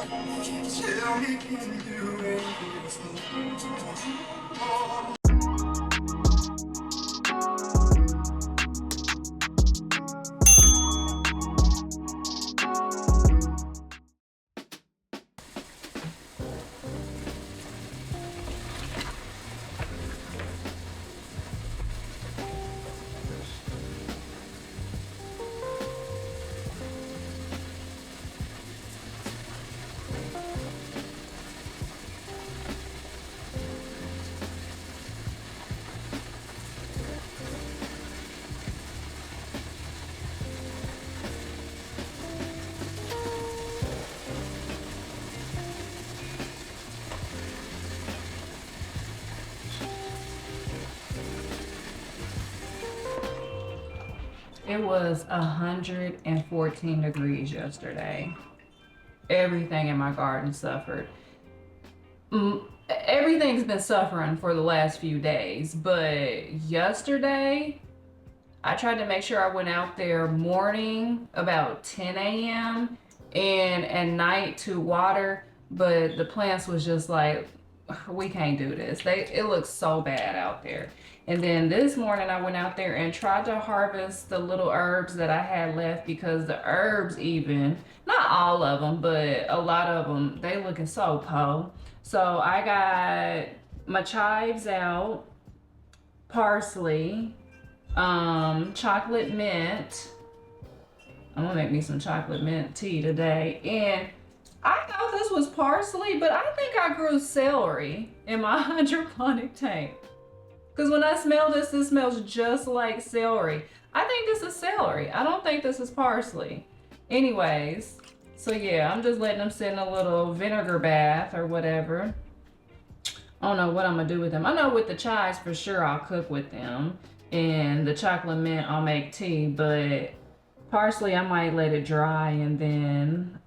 Tell me, can you make it slow? It was 114 degrees yesterday. Everything in my garden suffered. Everything's been suffering for the last few days, but yesterday I tried to make sure I went out there morning about 10 a.m. and at night to water, but the plants was just like, we can't do this. It looks so bad out there. And then this morning I went out there and tried to harvest the little herbs that I had left, because the herbs, even not all of them, but a lot of them, they looking so po. So I got my chives out, parsley, chocolate mint. I'm gonna make me some chocolate mint tea today. And I thought this was parsley, but I think I grew celery in my hydroponic tank. Because when I smell this, this smells just like celery. I think this is celery. I don't think this is parsley. Anyways, so yeah, I'm just letting them sit in a little vinegar bath or whatever. I don't know what I'm gonna do with them. I know with the chives for sure I'll cook with them. And the chocolate mint I'll make tea, but parsley I might let it dry and then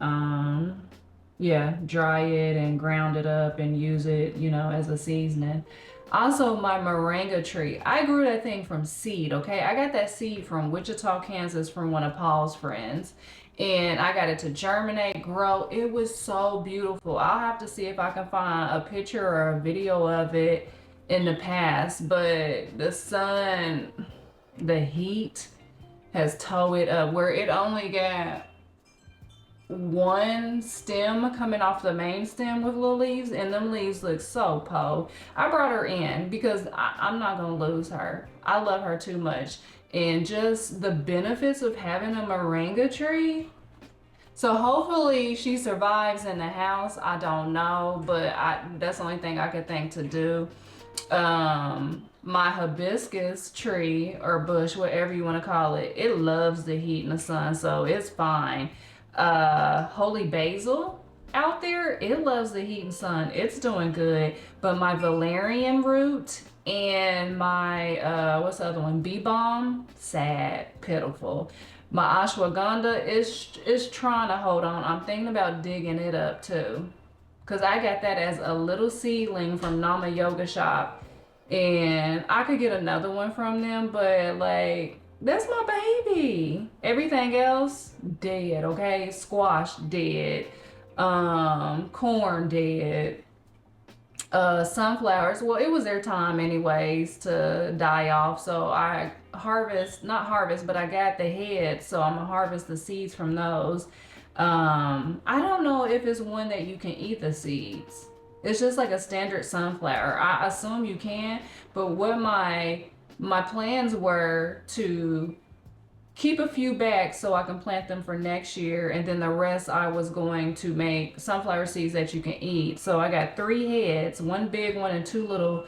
yeah, dry it and ground it up and use it, you know, as a seasoning. Also, my moringa tree, I grew that thing from seed, okay? I got that seed from Wichita, Kansas, from one of Paul's friends. And I got it to germinate, grow. It was so beautiful. I'll have to see if I can find a picture or a video of it in the past. But the sun, the heat has towed it up, where it only got one stem coming off the main stem with little leaves, and them leaves look so po. I brought her in because I'm not gonna lose her. I love her too much. And just the benefits of having a moringa tree. So hopefully she survives in the house. I don't know, but that's the only thing I could think to do. My hibiscus tree or bush, whatever you want to call it, it loves the heat and the sun, so it's fine. Holy basil out there, it loves the heat and sun, it's doing good. But my valerian root and my what's the other one, bee balm, sad, pitiful. My ashwagandha is trying to hold on. I'm thinking about digging it up too, because I got that as a little seedling from Nama Yoga Shop, and I could get another one from them, but like, that's my baby. Everything else dead, okay? Squash dead, corn dead, sunflowers, well, it was their time anyways to die off, so I not harvest, but I got the heads, so I'm gonna harvest the seeds from those. I don't know if it's one that you can eat the seeds. It's just like a standard sunflower. I assume you can, but what my plans were to keep a few back so I can plant them for next year, and then the rest I was going to make sunflower seeds that you can eat. So I got 3 heads, one big one and 2 little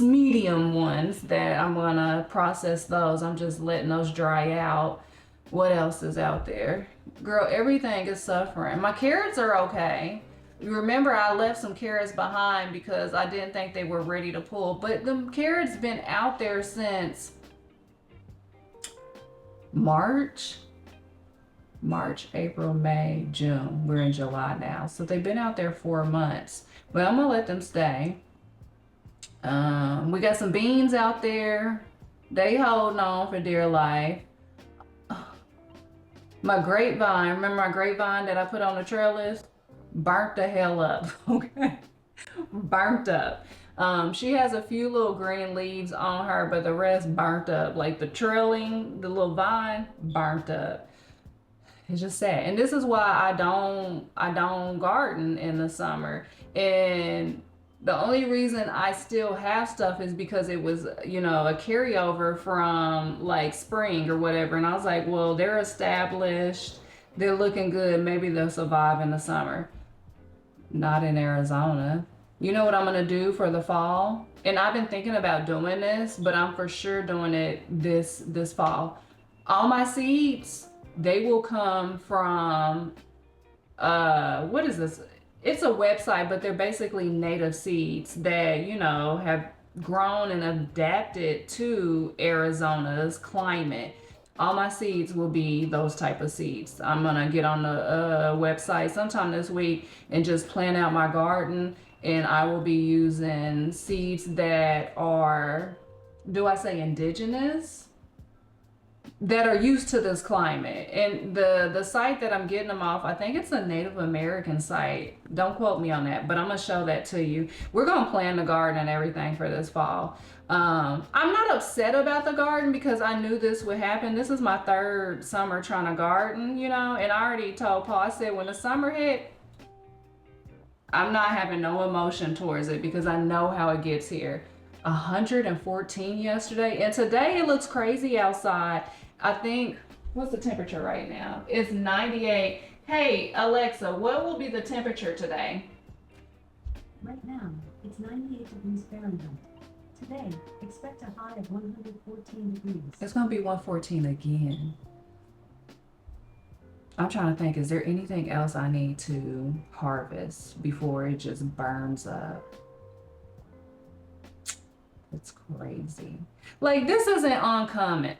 medium ones that I'm gonna process those. I'm just letting those dry out. What else is out there? Girl, everything is suffering. My carrots are okay. You remember I left some carrots behind because I didn't think they were ready to pull, but the carrots been out there since March, April, May, June. We're in July now. So they've been out there 4 months. But I'm gonna let them stay. We got some beans out there. They holding on for dear life. My grapevine, remember my grapevine that I put on the trail list? Burnt the hell up, okay? Burnt up. She has a few little green leaves on her, but the rest burnt up. Like the trailing, the little vine, burnt up. It's just sad. And this is why I don't garden in the summer. And the only reason I still have stuff is because it was, a carryover from like spring or whatever. And I was like, well, they're established. They're looking good. Maybe they'll survive in the summer. Not in Arizona. You know what I'm gonna do for the fall? And I've been thinking about doing this, but I'm for sure doing it this fall. All my seeds, they will come from what is this? It's a website, but they're basically native seeds that, have grown and adapted to Arizona's climate. All my seeds will be those type of seeds. I'm gonna get on the website sometime this week and just plan out my garden, and I will be using seeds that are, do I say indigenous? That are used to this climate. And the site that I'm getting them off, I think it's a Native American site. Don't quote me on that, but I'm gonna show that to you. We're gonna plan the garden and everything for this fall. I'm not upset about the garden because I knew this would happen. This is my third summer trying to garden, and I already told Paul, I said when the summer hit, I'm not having no emotion towards it because I know how it gets here. 114 yesterday, and today it looks crazy outside. I think, what's the temperature right now? It's 98. Hey, Alexa, what will be the temperature today? Right now, it's 98 degrees Fahrenheit. Today, expect a high of 114 degrees. It's gonna be 114 again. I'm trying to think, is there anything else I need to harvest before it just burns up? It's crazy. Like this isn't uncommon.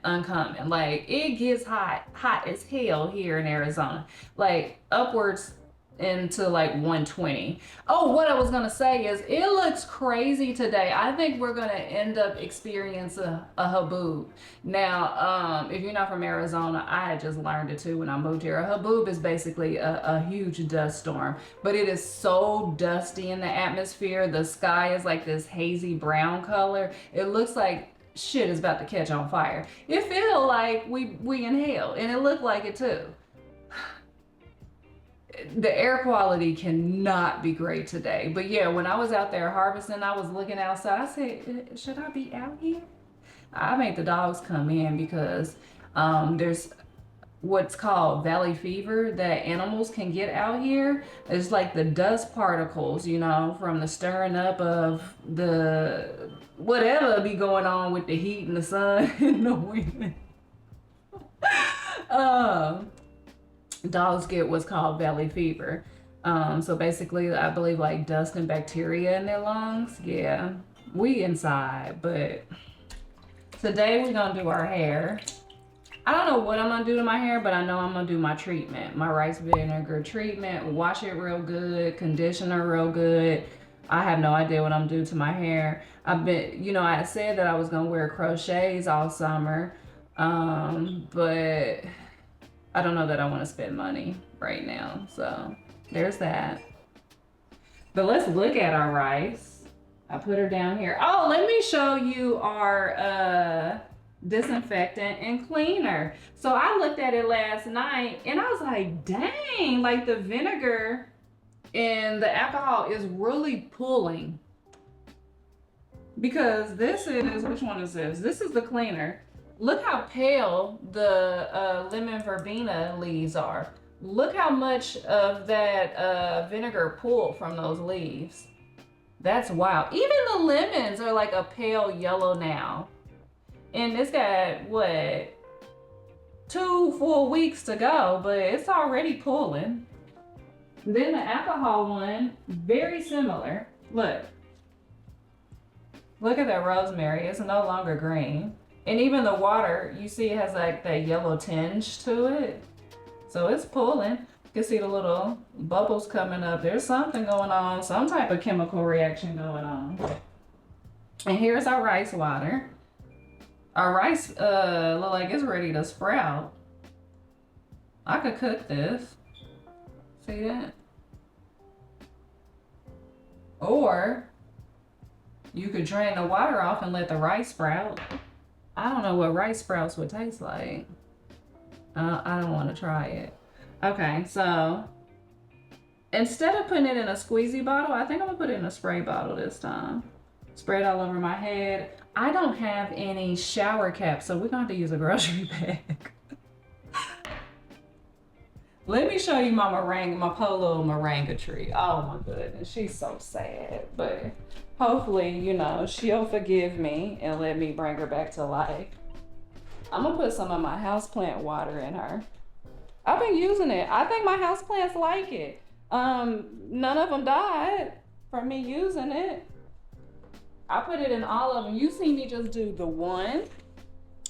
Like it gets hot as hell here in Arizona. Like upwards into like 120. Oh, what I was gonna say is it looks crazy today. I think we're gonna end up experiencing a haboob. Now, if you're not from Arizona, I had just learned it too when I moved here. A haboob is basically a huge dust storm, but it is so dusty in the atmosphere. The sky is like this hazy brown color. It looks like shit is about to catch on fire. It feel like we inhale, and it looked like it too. The air quality cannot be great today. But yeah, when I was out there harvesting, I was looking outside. I said, should I be out here? I made the dogs come in because there's what's called valley fever that animals can get out here. It's like the dust particles, from the stirring up of the whatever be going on with the heat and the sun and the wind. Dogs get what's called valley fever. So basically, I believe like dust and bacteria in their lungs. Yeah, we inside, but today we're gonna do our hair. I don't know what I'm gonna do to my hair, but I know I'm gonna do my treatment, my rice vinegar treatment. Wash it real good, conditioner real good. I have no idea what I'm gonna do to my hair. I've been, I said that I was gonna wear crochets all summer, but I don't know that I want to spend money right now. So there's that. But let's look at our rice. I put her down here. Oh, let me show you our disinfectant and cleaner. So I looked at it last night and I was like, dang, like the vinegar and the alcohol is really pulling. Because this is, which one is this? This is the cleaner. Look how pale the lemon verbena leaves are. Look how much of that vinegar pulled from those leaves. That's wild. Even the lemons are like a pale yellow now. And it's got, what, 2 full weeks to go, but it's already pulling. Then the alcohol one, very similar. Look. Look at that rosemary. It's no longer green. And even the water, you see it has like that yellow tinge to it. So it's pulling. You can see the little bubbles coming up. There's something going on, some type of chemical reaction going on. And here's our rice water. Our rice look like it's ready to sprout. I could cook this. See that? Or you could drain the water off and let the rice sprout. I don't know what rice sprouts would taste like. I don't want to try it. Okay, so instead of putting it in a squeezy bottle, I think I'm gonna put it in a spray bottle this time. Spray it all over my head. I don't have any shower caps, so we're gonna have to use a grocery bag. Let me show you my meringue, my polo moringa tree. Oh my goodness, she's so sad, but hopefully, you know, she'll forgive me and let me bring her back to life. I'm gonna put some of my houseplant water in her. I've been using it. I think my houseplants like it. None of them died from me using it. I put it in all of them. You see me just do the one,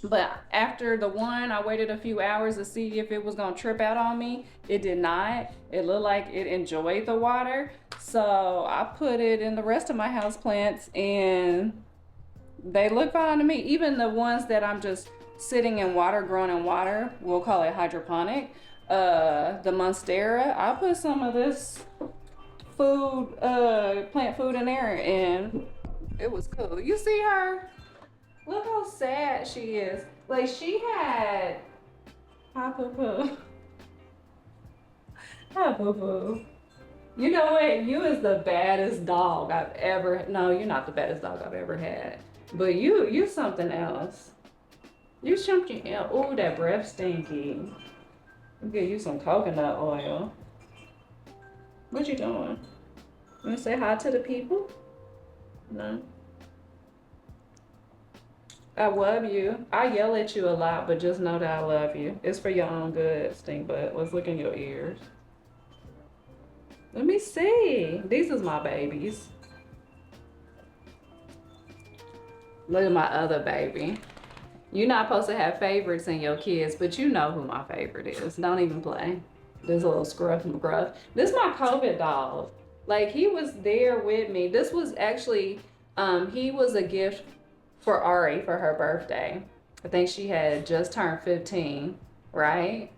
but after the one, I waited a few hours to see if it was gonna trip out on me. It did not. It looked like it enjoyed the water. So I put it in the rest of my houseplants and they look fine to me. Even the ones that I'm just sitting in water, growing in water, we'll call it hydroponic. The Monstera, I put some of this food, plant food in there and it was cool. You see her? Look how sad she is. Like she had, hi poo poo. Hi poo poo. You know what? You is the baddest dog I've ever, no, you're not the baddest dog I've ever had. But you something else. You something else. Ooh, that breath stinky. I'll get you some coconut oil. What you doing? You wanna say hi to the people? No. I love you. I yell at you a lot, but just know that I love you. It's for your own good, stink butt. Let's look in your ears. Let me see. These is my babies. Look at my other baby. You're not supposed to have favorites in your kids, but you know who my favorite is. Don't even play. This little scruff McGruff. This is my COVID dog. Like, he was there with me. This was actually, he was a gift for Ari for her birthday. I think she had just turned 15, right?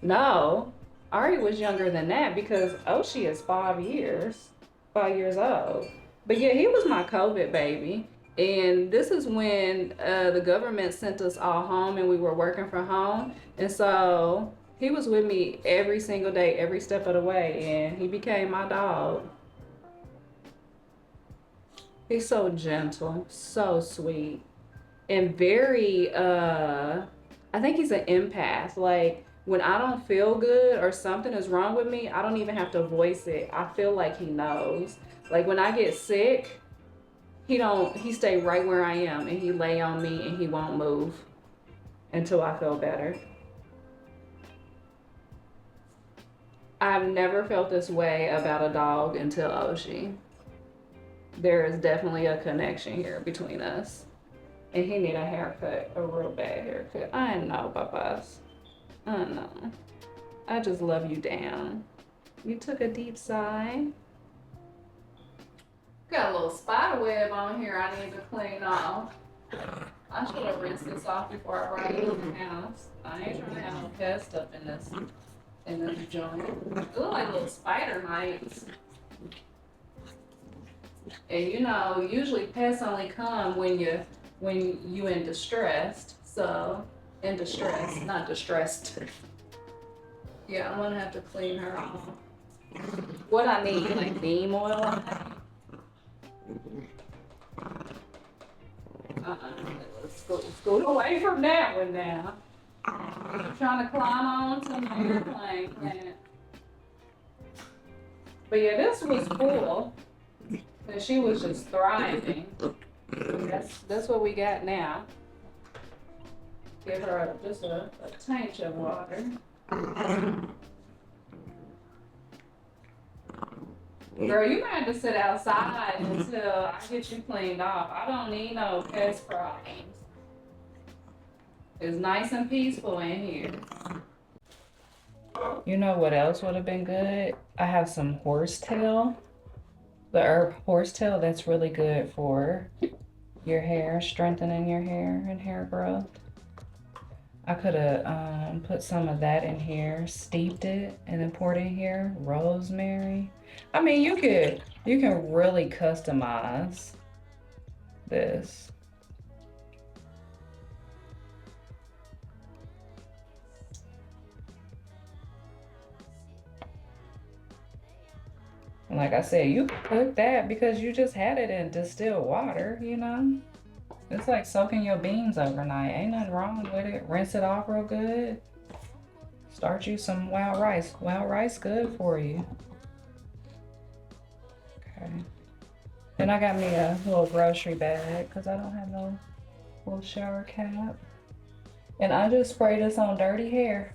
No, Ari was younger than that because Oshi is 5 years old. But yeah, he was my COVID baby. And this is when the government sent us all home and we were working from home. And so he was with me every single day, every step of the way, and he became my dog. He's so gentle, so sweet, and very, I think he's an empath. Like, when I don't feel good or something is wrong with me, I don't even have to voice it. I feel like he knows. Like, when I get sick, he stay right where I am and he lay on me and he won't move until I feel better. I've never felt this way about a dog until Oshi. There is definitely a connection here between us. And he need a haircut, a real bad haircut. I know, Papas. I know. I just love you down. You took a deep sigh. Got a little spider web on here I need to clean off. I should have rinsed this off before I brought it in the house. I ain't trying to have no pest stuff in this joint. It look like little spider mites. And you know, usually pests only come when you in distress. So, in distress, not distressed. Yeah, I'm gonna have to clean her off. What I need, like neem oil on that? Let's scoot away from that one now. I'm trying to climb on to my airplane plant. But yeah, this was cool. And she was just thriving. That's what we got now. Give her just a tank of water. Girl, you might have to sit outside until I get you cleaned off. I don't need no pest problems. It's nice and peaceful in here. You know what else would have been good? I have some horsetail. The herb horsetail, that's really good for your hair, strengthening your hair and hair growth. I could have put some of that in here, steeped it, and then poured in here. Rosemary. I mean, you can really customize this. And like I said, you can cook that because you just had it in distilled water, you know? It's like soaking your beans overnight. Ain't nothing wrong with it. Rinse it off real good. Start you some wild rice. Wild rice good for you. Okay. Then I got me a little grocery bag because I don't have no little shower cap. And I just spray this on dirty hair.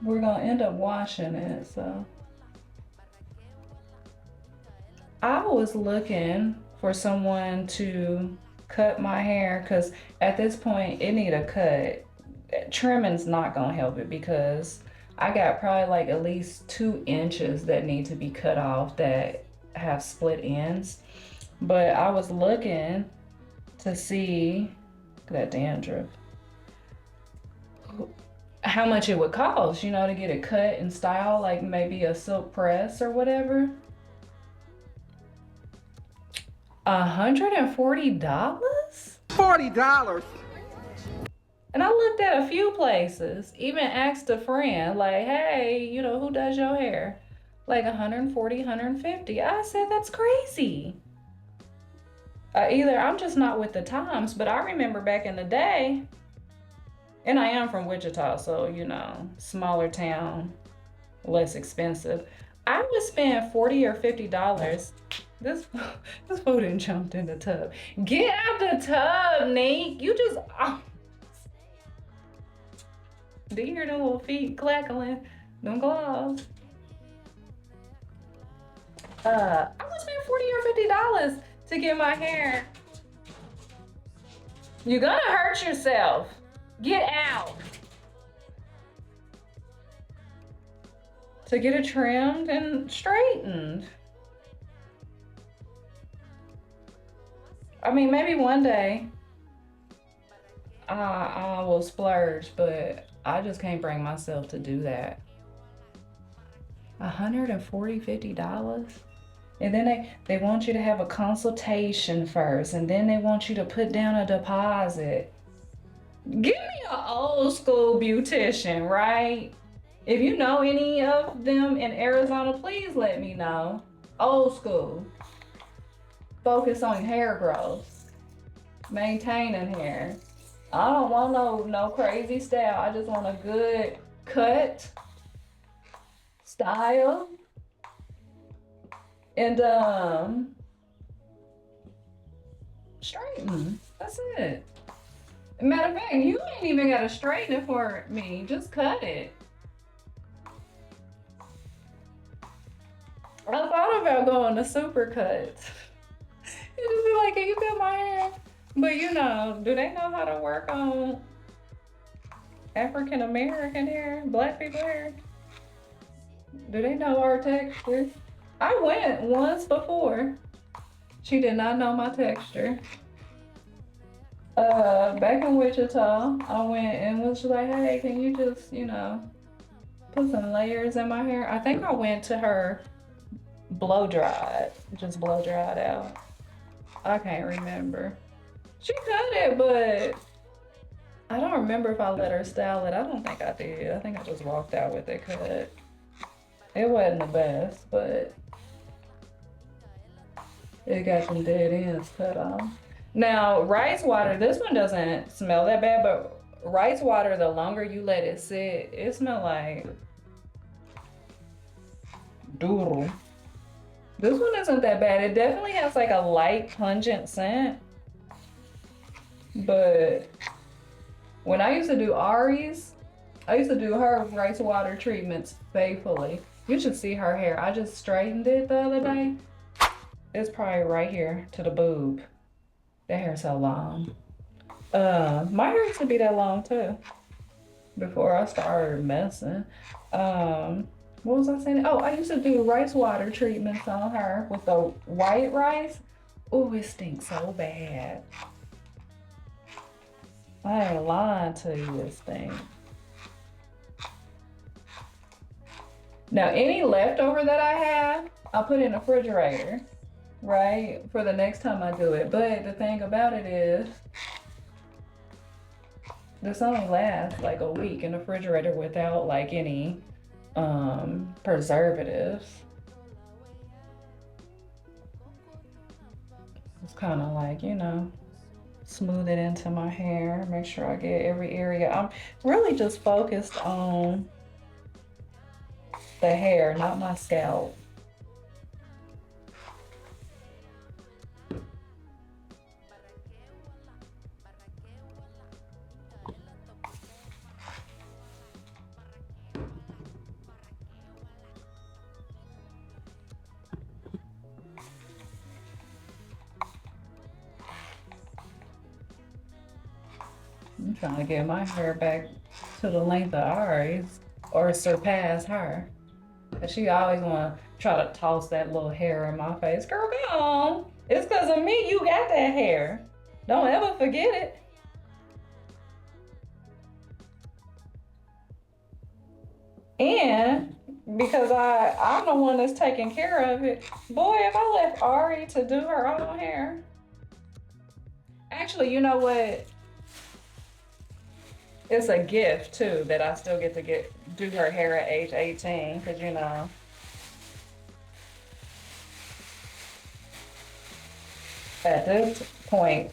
We're gonna end up washing it, so. I was looking for someone to cut my hair because at this point it need a cut. Trimming's not gonna help it because I got probably like at least 2 inches that need to be cut off that have split ends. But I was looking to see, look at that dandruff, how much it would cost, you know, to get it cut in style, like maybe a silk press or whatever. $140? $40. And I looked at a few places, even asked a friend, like, hey, you know, who does your hair? Like 140, 150. I said, that's crazy. Either I'm just not with the times, but I remember back in the day, and I am from Wichita, so, you know, smaller town, less expensive. I would spend $40 or $50. This fool done jumped in the tub. Get out the tub, Nick. You just, do you hear the little feet clackling? Them gloves. I would spend $40 or $50 to get my hair. You're gonna hurt yourself. Get out. To get it trimmed and straightened. I mean, maybe one day I will splurge, but I just can't bring myself to do that. $140, $50? And then they want you to have a consultation first, and then they want you to put down a deposit. Give me an old school beautician, right? If you know any of them in Arizona, please let me know. Old school. Focus on hair growth. Maintaining hair. I don't want no crazy style. I just want a good cut, style, and straighten. That's it. Matter of fact, you ain't even gotta straighten it for me. Just cut it. I thought about going to super cuts. You just be like, can you cut my hair? But you know, do they know how to work on African American hair, black people hair? Do they know our texture? I went once before. She did not know my texture. Back in Wichita, I went and was like, hey, can you just, you know, put some layers in my hair? I think I went to her blow dried, just blow dried out. I can't remember. She cut it, but I don't remember if I let her style it. I don't think I did. I think I just walked out with it cut. It wasn't the best, but it got some dead ends cut off. Now, rice water, this one doesn't smell that bad, but rice water, the longer you let it sit, it smells like doodle. This one isn't that bad. It definitely has like a light pungent scent. But when I used to do Ari's, I used to do her rice water treatments faithfully. You should see her hair. I just straightened it the other day. It's probably right here to the boob. That hair's so long. My hair used to be that long too. Before I started messing. What was I saying? Oh, I used to do rice water treatments on her with the white rice. Oh, it stinks so bad. I ain't lying to you, this thing. Now, any leftover that I have, I'll put in the refrigerator, right? For the next time I do it. But the thing about it is, this only lasts like a week in the refrigerator without like any preservatives. It's kind of like, you know, smooth it into my hair, make sure I get every area. I'm really just focused on the hair, not my scalp. I'm trying to get my hair back to the length of Ari's or surpass her. Cause she always wanna try to toss that little hair in my face. Girl, go on. It's cause of me you got that hair. Don't ever forget it. And because I'm the one that's taking care of it. Boy, if I left Ari to do her own hair. Actually, you know what? It's a gift too that I still get to do her hair at age 18, because you know. At this point,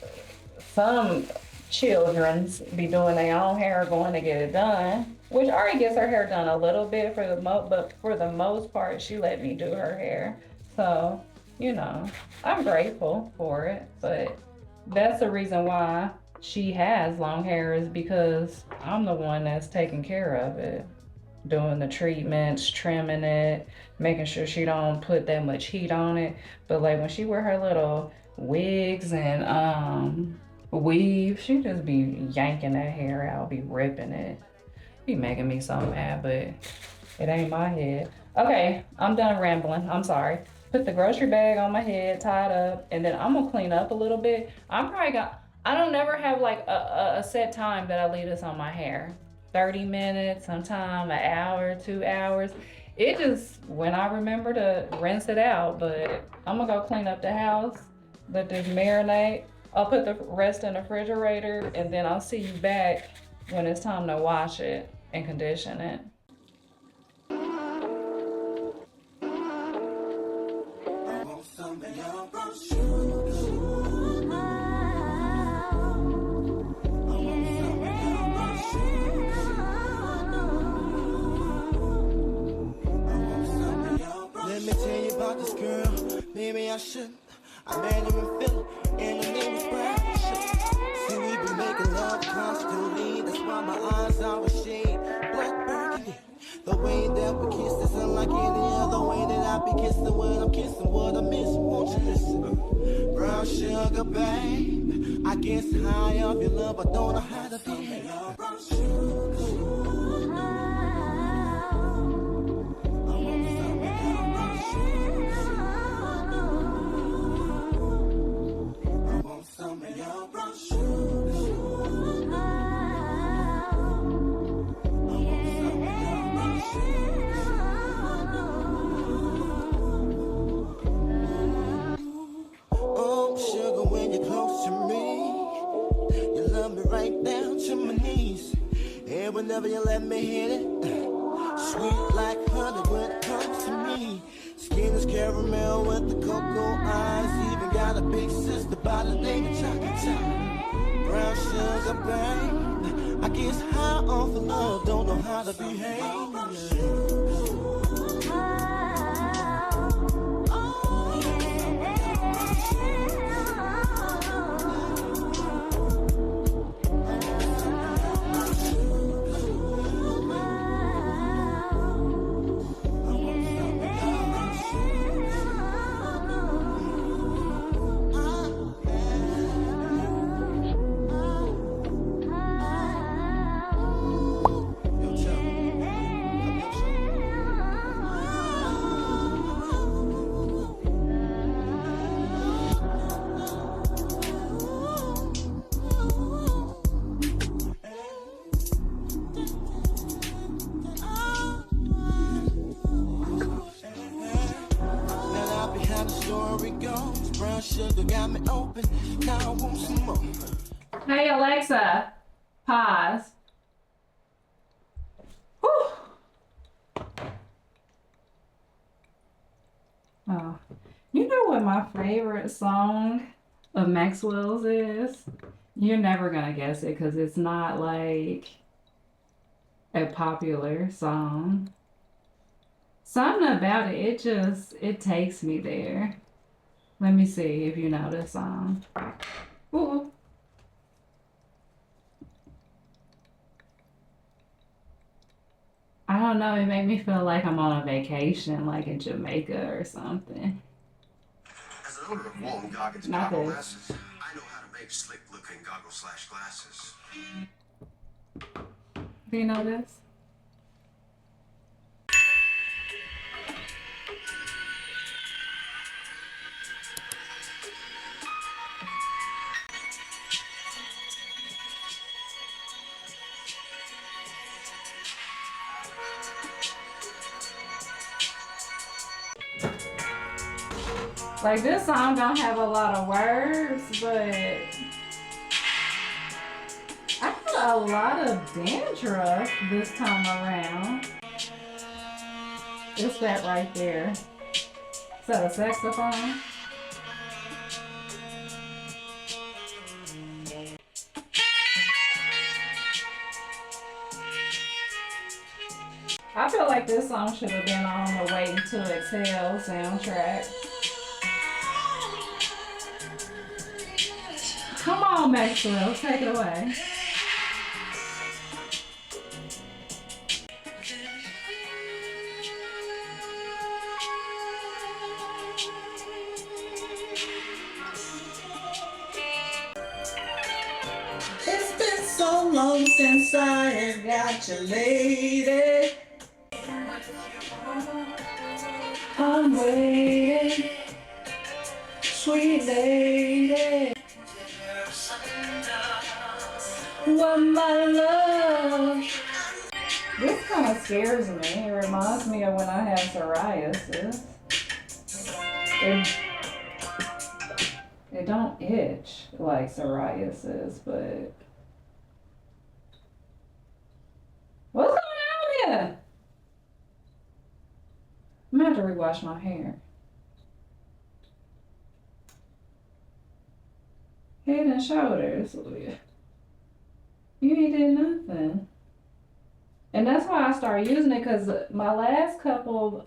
some children be doing their own hair, going to get it done. Which Ari gets her hair done a little bit but for the most part, she let me do her hair. So, you know, I'm grateful for it, but that's the reason why she has long hair, is because I'm the one that's taking care of it. Doing the treatments, trimming it, making sure she don't put that much heat on it. But like when she wear her little wigs and weave, she just be yanking that hair out, be ripping it. Be making me so mad, but it ain't my head. Okay, I'm done rambling. I'm sorry. Put the grocery bag on my head, tied up, and then I'm gonna clean up a little bit. I don't never have like a set time that I leave this on my hair. 30 minutes, sometime an hour, 2 hours. It just, when I remember to rinse it out, but I'm gonna go clean up the house, let this marinate. I'll put the rest in the refrigerator, and then I'll see you back when it's time to wash it and condition it. Let me tell you about this girl. Maybe I shouldn't. I made her feel it, and her name was Precious. See, we been making love constantly. That's why my eyes always shade black burgundy. The way that we kiss is unlike any other way that I be kissing when I'm kissing what I miss. Won't you listen? Brown sugar, babe. I guess high off your love, I don't know how to behave. Brown sugar. Right down to my knees, and whenever you let me hit it, sweet like honey when it comes to me. Skin is caramel with the cocoa eyes. Even got a big sister by the name of Chocolate. Brown sugar, babe. I guess high off of love, don't know how to behave. brown sugar got me open. Now I want some more. Hey Alexa, pause. Whew. Oh, you know what my favorite song of Maxwell's is? You're never gonna guess it because it's not like a popular song. Something about it, it takes me there. Let me see if you know this song. Ooh. I don't know, it made me feel like I'm on a vacation, like in Jamaica or something. As an owner of Walton Goggins Not goggle this. glasses, I know how to make slick looking goggle/glasses. Do you know this? Like this song don't have a lot of words, but I got a lot of dandruff this time around. It's that right there. Is that a saxophone? I feel like this song should have been on the Waiting to Exhale soundtrack. Come on, Maxwell, take it away. It's been so long since I have got you, lady. I'm waiting, sweet lady. What my love. This kind of scares me. It reminds me of when I had psoriasis. It don't itch like psoriasis, but what's going on here? I'm gonna have to rewash my hair. Head and shoulders. You ain't did nothing. And that's why I started using it, because my last couple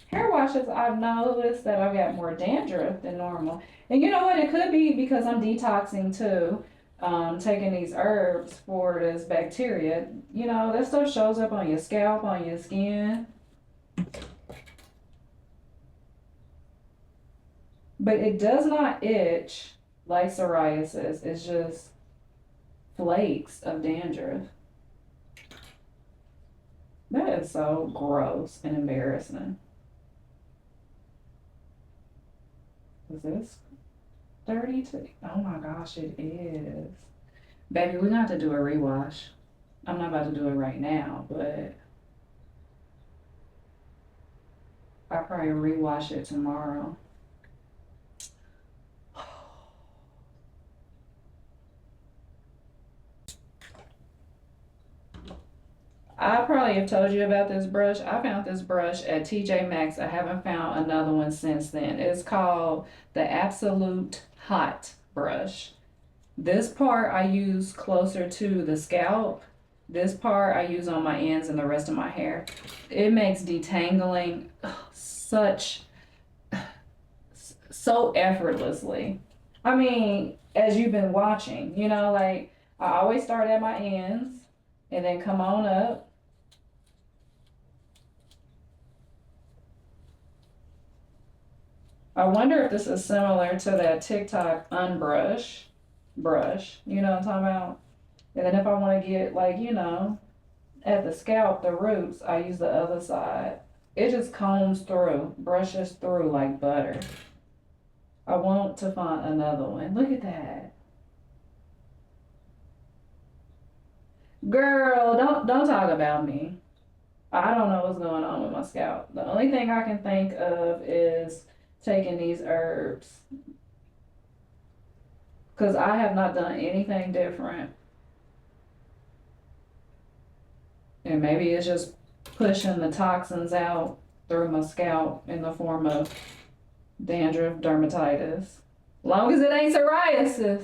hair washes, I've noticed that I've got more dandruff than normal. And you know what? It could be because I'm detoxing too, taking these herbs for this bacteria. You know, that stuff shows up on your scalp, on your skin. But it does not itch like psoriasis. It's just flakes of dandruff. That is so gross and embarrassing. Is this dirty too? Oh my gosh, it is. Baby, we're gonna have to do a rewash. I'm not about to do it right now, but I'll probably rewash it tomorrow. I probably have told you about this brush. I found this brush at TJ Maxx. I haven't found another one since then. It's called the Absolute Hot brush. This part I use closer to the scalp. This part I use on my ends and the rest of my hair. It makes detangling so effortlessly. I mean, as you've been watching, you know, like I always start at my ends and then come on up. I wonder if this is similar to that TikTok unbrush brush, you know what I'm talking about? And then if I want to get like, you know, at the scalp, the roots, I use the other side. It just combs through, brushes through like butter. I want to find another one. Look at that. Girl, don't talk about me. I don't know what's going on with my scalp. The only thing I can think of is taking these herbs. Because I have not done anything different. And maybe it's just pushing the toxins out through my scalp in the form of dandruff, dermatitis. Long as it ain't psoriasis.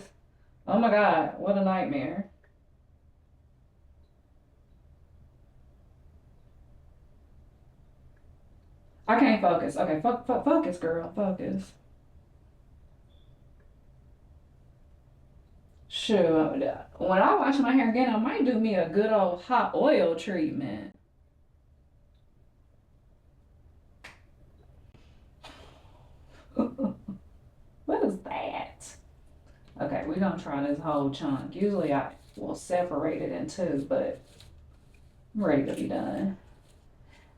Oh my God, what a nightmare. I can't focus. Okay, focus, girl, focus. Sure, when I wash my hair again, I might do me a good old hot oil treatment. What is that? Okay, we're gonna try this whole chunk. Usually I will separate it in two, but I'm ready to be done.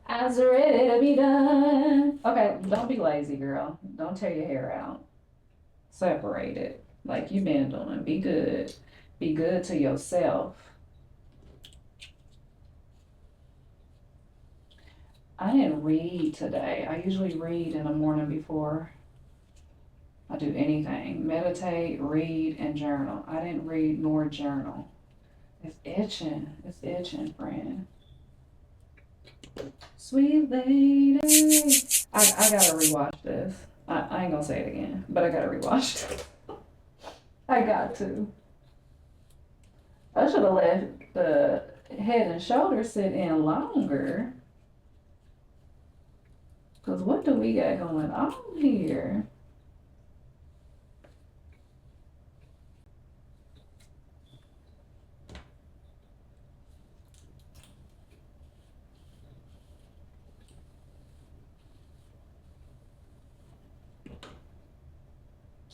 I was ready to be done. Okay, don't be lazy, girl. Don't tear your hair out. Separate it like you've been doing. Be good. Be good to yourself. I didn't read today. I usually read in the morning before I do anything. Meditate, read, and journal. I didn't read nor journal. It's itching. It's itching, friend. Sweet lady. I gotta rewatch this. I ain't gonna say it again, but I gotta rewatch it. I got to. I should have let the Head and Shoulders sit in longer. Cause what do we got going on here?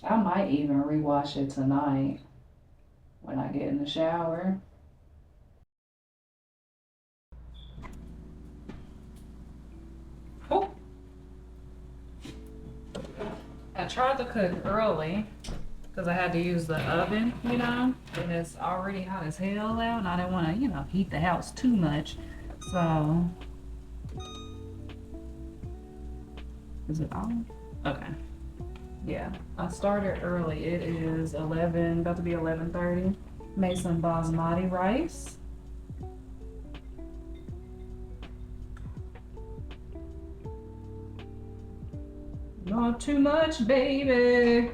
I might even rewatch it tonight when I get in the shower. Oh. I tried to cook early because I had to use the oven, you know, and it's already hot as hell out, and I didn't want to, you know, heat the house too much. So, is it on? Okay. Yeah, I started early. It is 11, about to be 11:30. Made some basmati rice. Not too much, baby.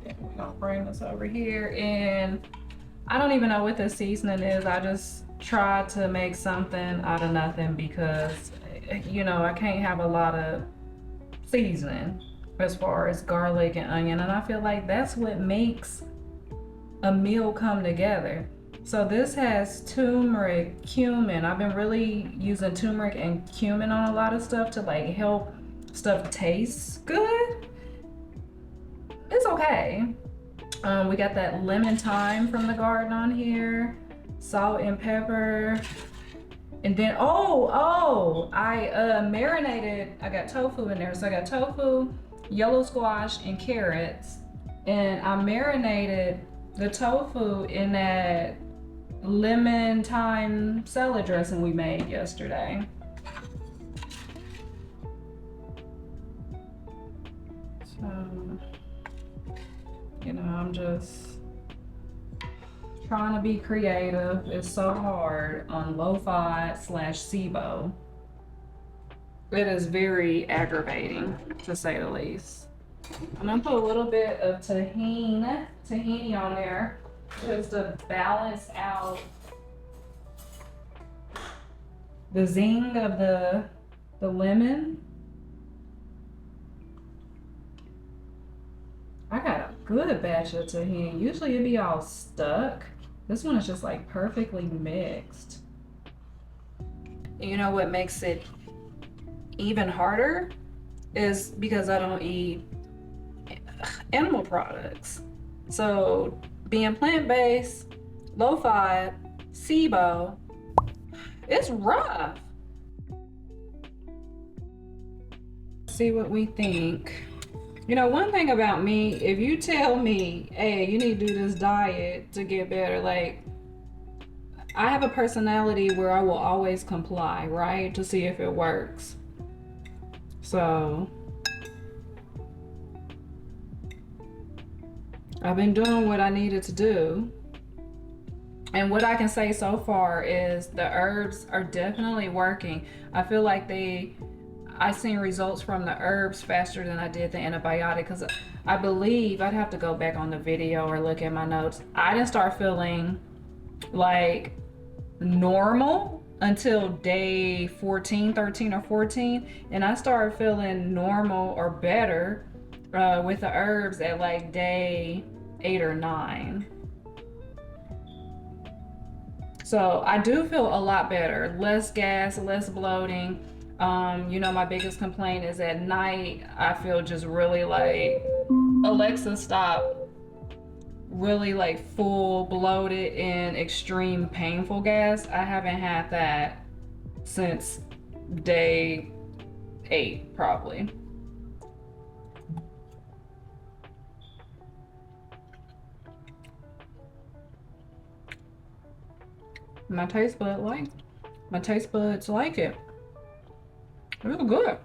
Then we're gonna bring this over here, and I don't even know what this seasoning is. I just tried to make something out of nothing because, you know, I can't have a lot of seasoning as far as garlic and onion, and I feel like that's what makes a meal come together. So this has turmeric, cumin. I've been really using turmeric and cumin on a lot of stuff to like help stuff taste good. It's okay. We got that lemon thyme from the garden on here, salt and pepper. And then, I marinated, I got tofu in there. So I got tofu, yellow squash, and carrots. And I marinated the tofu in that lemon thyme salad dressing we made yesterday. So, you know, I'm just trying to be creative. It's so hard on lo-fi / SIBO. It is very aggravating, to say the least. I'm gonna put a little bit of tahini on there just to balance out the zing of the lemon. I got a good batch of tahini. Usually it'd be all stuck. This one is just like perfectly mixed. You know what makes it even harder is because I don't eat animal products. So being plant-based, lo-fi, SIBO, it's rough. See what we think. You know, one thing about me, if you tell me, hey, you need to do this diet to get better, like, I have a personality where I will always comply, right? To see if it works. So I've been doing what I needed to do. And what I can say so far is the herbs are definitely working. I feel like I seen results from the herbs faster than I did the antibiotic, because I believe, I'd have to go back on the video or look at my notes, I didn't start feeling like normal until day 14, 13 or 14, and I started feeling normal or better with the herbs at like day 8 or 9. So I do feel a lot better, less gas, less bloating. You know, my biggest complaint is at night, I feel just really like, Alexa, stop, really like full bloated and extreme painful gas. I haven't had that since day 8 probably. My taste buds like it. It's good.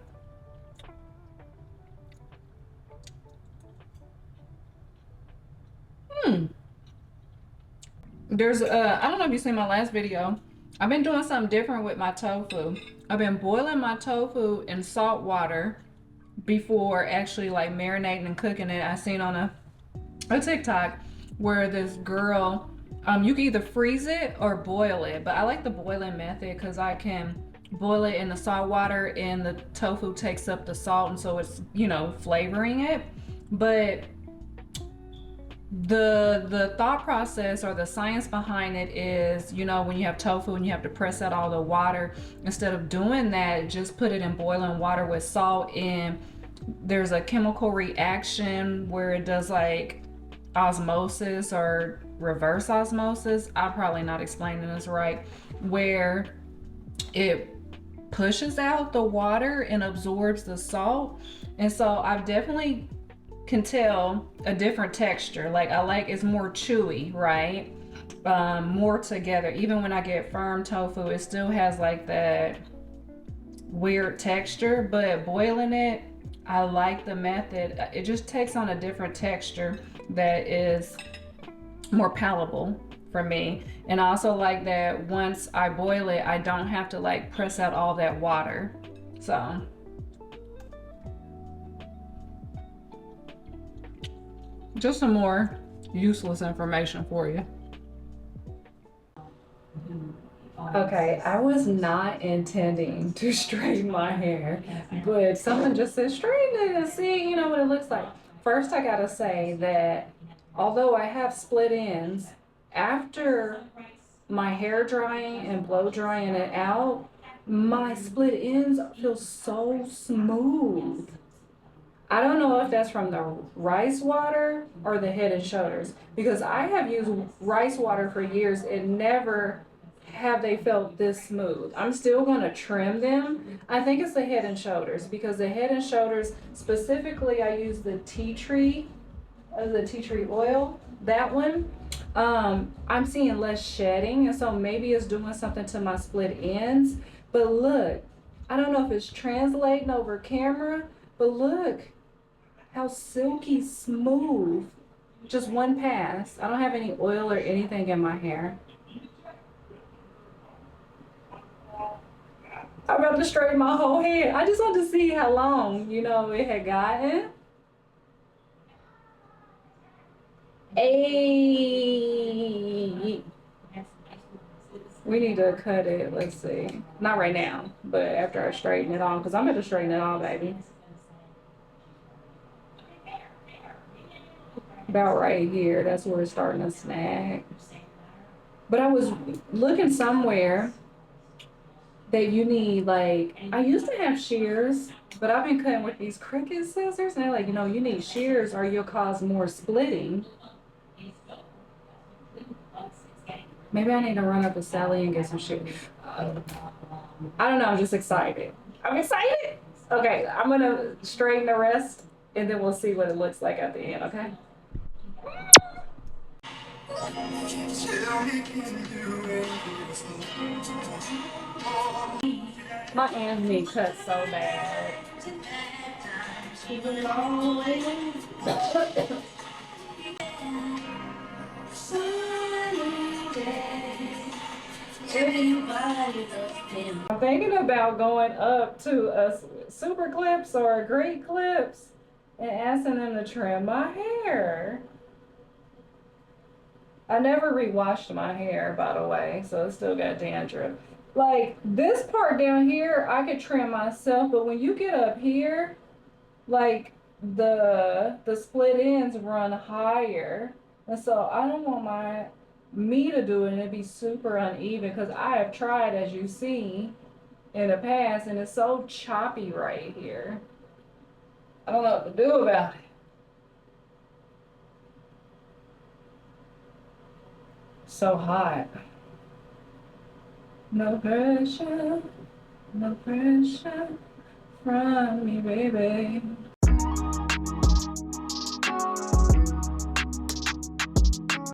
There's I don't know if you've seen my last video. I've been doing something different with my tofu. I've been boiling my tofu in salt water before actually like marinating and cooking it. I seen on a TikTok where this girl, you can either freeze it or boil it, but I like the boiling method because I can boil it in the salt water and the tofu takes up the salt, and so it's, you know, flavoring it. But the thought process or the science behind it is, you know, when you have tofu and you have to press out all the water, instead of doing that, just put it in boiling water with salt, and there's a chemical reaction where it does like osmosis or reverse osmosis. I'm probably not explaining this right, where it pushes out the water and absorbs the salt. And so I've definitely can tell a different texture. Like I like it's more chewy, right? More together. Even when I get firm tofu, it still has like that weird texture, but boiling it, I like the method. It just takes on a different texture that is more palatable for me. And I also like that once I boil it, I don't have to like press out all that water. So just some more useless information for you. Okay, I was not intending to straighten my hair, but someone just said straighten it and see, you know, what it looks like. First, I gotta say that although I have split ends, after my hair drying and blow drying it out, my split ends feel so smooth. I don't know if that's from the rice water or the Head and Shoulders, because I have used rice water for years and never have they felt this smooth. I'm still going to trim them. I think it's the Head and Shoulders, because the Head and Shoulders, specifically I use the tea tree oil, that one. I'm seeing less shedding, and so maybe it's doing something to my split ends. But look, I don't know if it's translating over camera, but look how silky smooth. Just one pass. I don't have any oil or anything in my hair. I'm about to straighten my whole head. I just want to see how long, you know, it had gotten. Hey, we need to cut it. Let's see. Not right now, but after I straighten it all, because I'm going to straighten it all, baby. About right here. That's where it's starting to snag. But I was looking somewhere that you need, like, I used to have shears, but I've been cutting with these Cricut scissors, and they're like, you know, you need shears or you'll cause more splitting. Maybe I need to run up to Sally and get some shears. I don't know, I'm just excited. I'm excited! Okay, I'm gonna straighten the rest, and then we'll see what it looks like at the end, okay? Tell me, can you do it? My Anthony cut so bad. I'm thinking about going up to a Super Clips or a Great Clips and asking them to trim my hair. I never re-washed my hair, by the way, so it's still got dandruff. Like, this part down here, I could trim myself, but when you get up here, like, the split ends run higher. And so I don't want me to do it and it'd be super uneven, because I have tried, as you see, in the past, and it's so choppy right here. I don't know what to do about it. So hot. No pressure from me, baby.